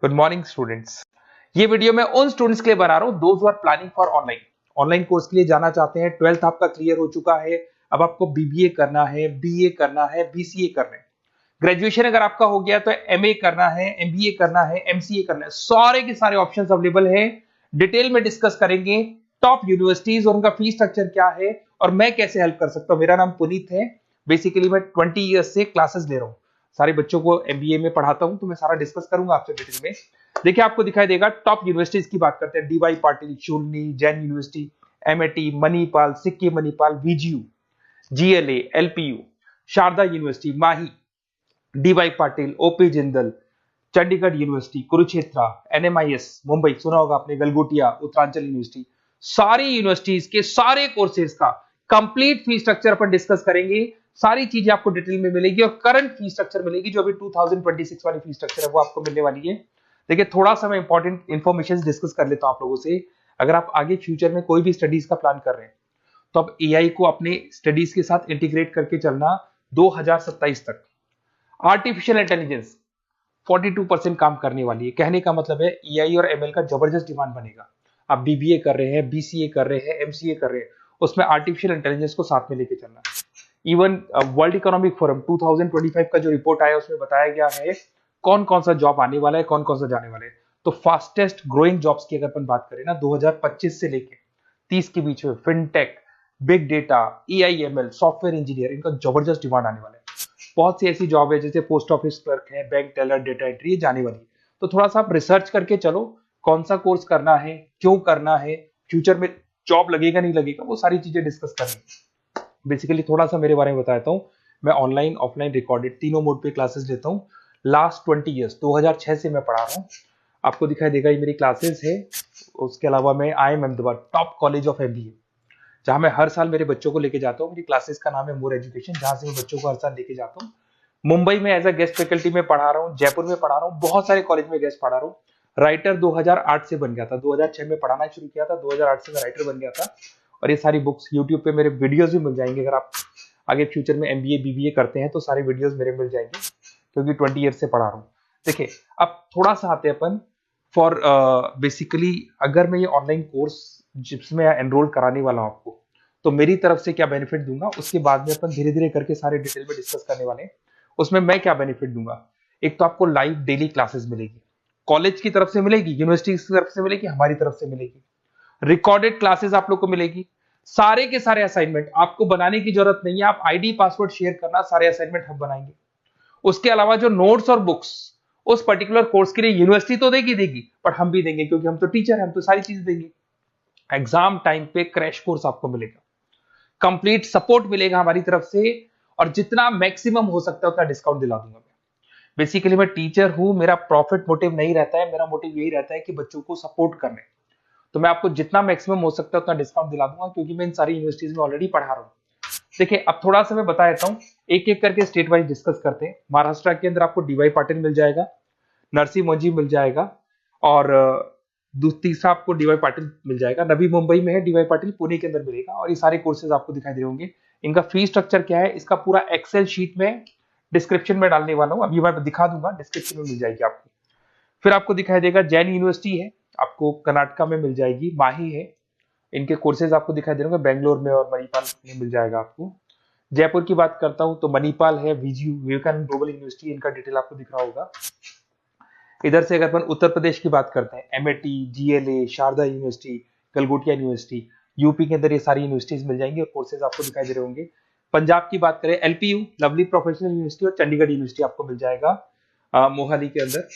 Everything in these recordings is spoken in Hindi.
Good morning students. ये वीडियो मैं उन स्टूडेंट्स के लिए बना रहा हूं those who are planning for online online course के लिए जाना चाहते हैं। 12th आपका क्लियर हो चुका है, अब आपको बीबीए करना है, बीए करना है, बीसीए करना है। ग्रेजुएशन अगर आपका हो गया तो एमए करना है, एमबीए करना है, एमसीए करना है। सारे के सारे ऑप्शंस अवेलेबल है। डिटेल में डिस्कस करेंगे टॉप यूनिवर्सिटीज और उनका फीस स्ट्रक्चर क्या है और मैं कैसे हेल्प कर सकता हूं। मेरा नाम पुनीत है। बेसिकली मैं 20 ईयर्स से क्लासेस ले रहा हूं, सारे बच्चों को एमबीए में पढ़ाता हूं, तो मैं सारा डिस्कस करूंगा आपसे डिटेल में। देखिए आपको दिखाई देगा टॉप यूनिवर्सिटीज की बात करते हैं। DY Patil, Shoolini, Jain university, MIT, Manipal, Sikkim Manipal, VGU, GLA, LPU, Sharda university, Mahi, DY Patil, OP Jindal, Chandigarh university, Kurukshetra, NMIS Mumbai, सुना होगा आपने, गलगोटिया, उत्तरांचल यूनिवर्सिटी। सारी यूनिवर्सिटीज के सारे कोर्सेज का कंप्लीट फीस स्ट्रक्चर अपन डिस्कस करेंगे। सारी चीजें आपको डिटेल में मिलेगी और करंट फीस स्ट्रक्चर मिलेगी, जो अभी 2026 वाली फीस स्ट्रक्चर है वो आपको मिलने वाली है। देखिए थोड़ा सा मैं इंपॉर्टेंट इंफॉर्मेशन डिस्कस कर लेता हूं आप लोगों से। अगर आप आगे फ्यूचर में कोई भी स्टडीज का प्लान कर रहे हैं तो अब एआई को अपने स्टडीज के साथ इंटीग्रेट करके चलना। 2027 तक आर्टिफिशियल इंटेलिजेंस 42% काम करने वाली है। कहने का मतलब है एआई और एमएल का जबरदस्त डिमांड बनेगा। आप बीबीए कर रहे हैं, बीसीए कर रहे हैं, एमसीए कर रहे हैं, उसमें आर्टिफिशियल इंटेलिजेंस को साथ में लेके चलना। इवन वर्ल्ड इकोनॉमिक फोरम 2025 का जो रिपोर्ट आया उसमें बताया गया है कौन कौन सा जॉब आने वाला है, कौन कौन सा जाने वाला है। तो फास्टेस्ट ग्रोइंग जॉब्स की अगर अपन बात करें ना 2025 से लेके 30 के बीच में fintech, big data, AIML, software engineer, इनका जबरदस्त डिमांड आने वाला है। बहुत सी ऐसी जॉब है जैसे पोस्ट ऑफिस क्लर्क है, बैंक टेलर, डेटा एंट्री, ये जाने वाली है। तो थोड़ा सा आप रिसर्च करके चलो कौन सा कोर्स करना है, क्यों करना है, फ्यूचर में जॉब लगेगा नहीं लगेगा, वो सारी चीजें डिस्कस करनी। बेसिकली थोड़ा सा मेरे बारे में बताता हूँ। मैं ऑनलाइन, ऑफलाइन, रिकॉर्डेड तीनों मोड पे क्लासेस लेता हूँ। लास्ट 20 ईयर्स 2006 से मैं पढ़ा रहा हूँ। आपको दिखाई देगा ये मेरी क्लासेस है। उसके अलावा मैं IIM Ahmedabad top college of MBA, जहां मैं हर साल मेरे बच्चों को लेके जाता हूँ। मेरी क्लासेस का नाम है मोर एजुकेशन, जहां से मैं बच्चों को हर साल लेके जाता हूँ। मुंबई में एज अ गेस्ट फैकल्टी में पढ़ा रहा हूँ, जयपुर में पढ़ा रहा हूँ, बहुत सारे कॉलेज में गेस्ट पढ़ा रहा हूँ। राइटर 2008 से बन गया था, 2006 में पढ़ाना शुरू किया था, 2008 से मैं राइटर बन गया था। और ये सारी बुक्स यूट्यूब पे मेरे वीडियोस भी मिल जाएंगे। अगर आप आगे फ्यूचर में एमबीए बीबीए करते हैं तो सारे वीडियोस मेरे मिल जाएंगे, क्योंकि 20 ईयर से पढ़ा रहा हूँ। देखिए अब थोड़ा सा आते हैं अपन फॉर बेसिकली अगर मैं ये ऑनलाइन कोर्स जिसमें एनरोल कराने वाला हूँ आपको, तो मेरी तरफ से क्या बेनिफिट दूंगा उसके बाद में अपन धीरे धीरे करके सारे डिटेल में डिस्कस करने वाले हैं। उसमें मैं क्या बेनिफिट दूंगा, एक तो आपको लाइव डेली क्लासेस मिलेगी, कॉलेज की तरफ से मिलेगी, यूनिवर्सिटी की तरफ से मिलेगी, हमारी तरफ से मिलेगी। रिकॉर्डेड क्लासेस आप लोग को मिलेगी। सारे के सारे असाइनमेंट आपको बनाने की जरूरत नहीं है, आप आईडी पासवर्ड शेयर करना, सारे असाइनमेंट हम बनाएंगे। उसके अलावा जो नोट्स और बुक्स उस पर्टिकुलर कोर्स के लिए यूनिवर्सिटी तो देगी, पर हम भी देंगे, क्योंकि हम तो टीचर हैं, हम तो सारी चीज देंगे। एग्जाम टाइम पे क्रैश कोर्स आपको मिलेगा, कंप्लीट सपोर्ट मिलेगा हमारी तरफ से, और जितना मैक्सिमम हो सकता है उतना डिस्काउंट दिला दूंगा मैं। बेसिकली मैं टीचर हूं, मेरा प्रॉफिट मोटिव नहीं रहता है, मेरा मोटिव यही रहता है कि बच्चों को सपोर्ट करने। तो मैं आपको जितना मैक्सिमम हो सकता है उतना डिस्काउंट दिला दूंगा, क्योंकि मैं इन सारी यूनिवर्सिटीज में ऑलरेडी पढ़ा रहा हूँ। देखिए अब थोड़ा सा मैं बता देता हूँ, एक एक करके स्टेट वाइज डिस्कस करते हैं। महाराष्ट्र के अंदर आपको डीवाई पाटिल मिल जाएगा, नरसी मोंजी मिल जाएगा, और तीसरा आपको डीवाई पाटिल मिल जाएगा। नवी मुंबई में है डीवाई पाटिल, पुणे के अंदर मिलेगा। और ये सारे कोर्सेज आपको दिखाई दे होंगे। इनका फीस स्ट्रक्चर क्या है, इसका पूरा एक्सेल शीट में डिस्क्रिप्शन में डालने वाला हूँ, अभी मैं दिखा दूंगा, डिस्क्रिप्शन में मिल जाएगी आपको। फिर आपको दिखाई देगा जैन यूनिवर्सिटी है, आपको कर्नाटका में मिल जाएगी, माही है, इनके कोर्सेज आपको दिखाई दे रहे होंगे, बेंगलोर में और मणिपाल में मिल जाएगा आपको। जयपुर की बात करता हूं तो मणिपाल है, वीजीयू, विवेकानंद ग्लोबल यूनिवर्सिटी, इनका डिटेल आपको दिख रहा होगा। इधर से अगर अपन उत्तर प्रदेश की बात करते हैं, MIT, GLA, Sharda university, Galgotia university, UP के अंदर ये सारी यूनिवर्सिटीज मिल जाएंगी और कोर्सेज आपको दिखाई दे रहे होंगे। पंजाब की बात करें, एलपीयू, लवली प्रोफेशनल यूनिवर्सिटी, और चंडीगढ़ यूनिवर्सिटी आपको मिल जाएगा मोहाली के अंदर।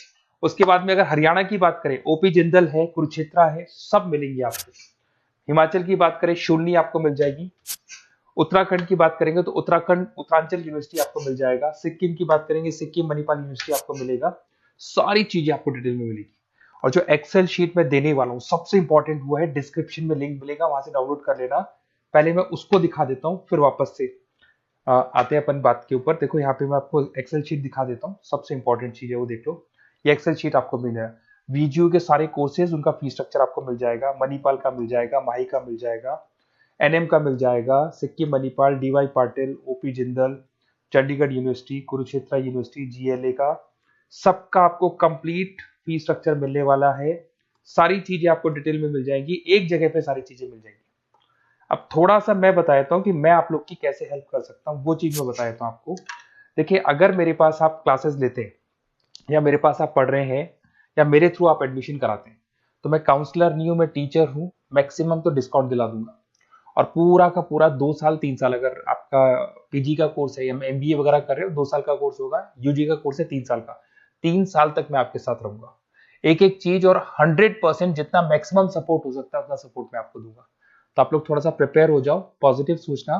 उसके बाद में अगर हरियाणा की बात करें, ओपी जिंदल है, कुरुक्षेत्र है, सब मिलेंगे आपको। हिमाचल की बात करें, शूलनी आपको मिल जाएगी। उत्तराखंड की बात करेंगे तो उत्तराखंड उत्तरांचल यूनिवर्सिटी आपको मिल जाएगा। सिक्किम की बात करेंगे, सिक्किम मणिपाल यूनिवर्सिटी आपको मिलेगा। सारी चीजें आपको डिटेल में मिलेगी। और जो एक्सेल शीट में देने वाला हूँ सबसे इंपॉर्टेंट हुआ है, डिस्क्रिप्शन में लिंक मिलेगा, वहां से डाउनलोड कर लेना। पहले मैं उसको दिखा देता हूँ, फिर वापस से आते हैं अपन बात के ऊपर। देखो यहाँ पे मैं आपको एक्सेल शीट दिखा देता हूँ, सबसे इंपॉर्टेंट चीज है वो देख लो। ये एक्सेल शीट आपको मिल जाएगा। वीजीयू के सारे कोर्सेज, उनका फीस स्ट्रक्चर आपको मिल जाएगा। मणिपाल का मिल जाएगा, माही का मिल जाएगा, एनएम का मिल जाएगा, Sikkim Manipal, DY Patil, OP Jindal, Chandigarh university, Kurukshetra university, GLA का, सबका आपको कंप्लीट फी स्ट्रक्चर मिलने वाला है, सारी चीजें आपको डिटेल में मिल जाएंगी, एक जगह पे सारी चीजें मिल जाएंगी। अब थोड़ा सा मैं बता देता हूँ कि मैं आप लोग की कैसे हेल्प कर सकता हूँ, वो चीज मैं बता देता हूँ आपको। देखिए, अगर मेरे पास आप क्लासेस लेते हैं या मेरे पास आप पढ़ रहे हैं या मेरे थ्रू आप एडमिशन कराते हैं, तो मैं काउंसलर नहीं हूँ, मैं टीचर हूँ, मैक्सिमम तो डिस्काउंट दिला दूंगा। और पूरा का पूरा 2 साल 3 साल, अगर आपका पीजी का कोर्स है या एमबीए वगैरह कर रहे हो, 2 साल का कोर्स होगा, यूजी का कोर्स है 3 साल का, 3 साल तक मैं आपके साथ रहूंगा, एक एक चीज, और 100% जितना मैक्सिमम सपोर्ट हो सकता है उतना सपोर्ट मैं आपको दूंगा। तो आप लोग थोड़ा सा प्रिपेयर हो जाओ, पॉजिटिव सोचना।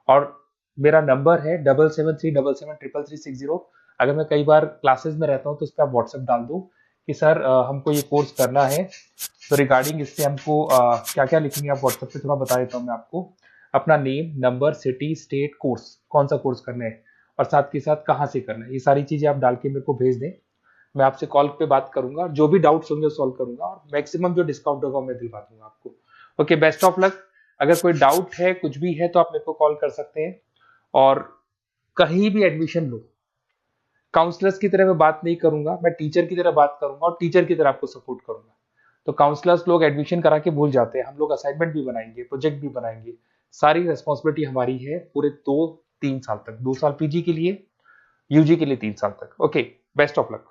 और मेरा नंबर है 7737733360। अगर मैं कई बार क्लासेस में रहता हूँ तो उस पर आप व्हाट्सएप डाल दो कि सर हमको ये कोर्स करना है, तो रिगार्डिंग इससे हमको क्या क्या लिखेंगे आप व्हाट्सएप पे थोड़ा बता देता हूँ मैं आपको। अपना name, number, city, state, course, कौन सा कोर्स करना है और साथ के साथ कहाँ से करना है, ये सारी चीजें आप डाल के मेरे को भेज दें। मैं आपसे कॉल पे बात करूंगा, जो भी डाउट्स होंगे वो सॉल्व करूंगा, और मैक्सिमम जो डिस्काउंट होगा मैं दिलवा दूंगा आपको। Okay, best of luck. अगर कोई डाउट है, कुछ भी है, तो आप मेरे को कॉल कर सकते हैं। और कहीं भी एडमिशन लो, काउंसलर्स की तरह मैं बात नहीं करूंगा, मैं टीचर की तरह बात करूंगा और टीचर की तरह आपको सपोर्ट करूंगा। तो काउंसलर्स लोग एडमिशन करा के भूल जाते हैं, हम लोग असाइनमेंट भी बनाएंगे, प्रोजेक्ट भी बनाएंगे, सारी रेस्पॉन्सिबिलिटी हमारी है पूरे 2-3 साल तक, 2 साल पीजी के लिए, यूजी के लिए 3 साल तक। Okay, best of luck.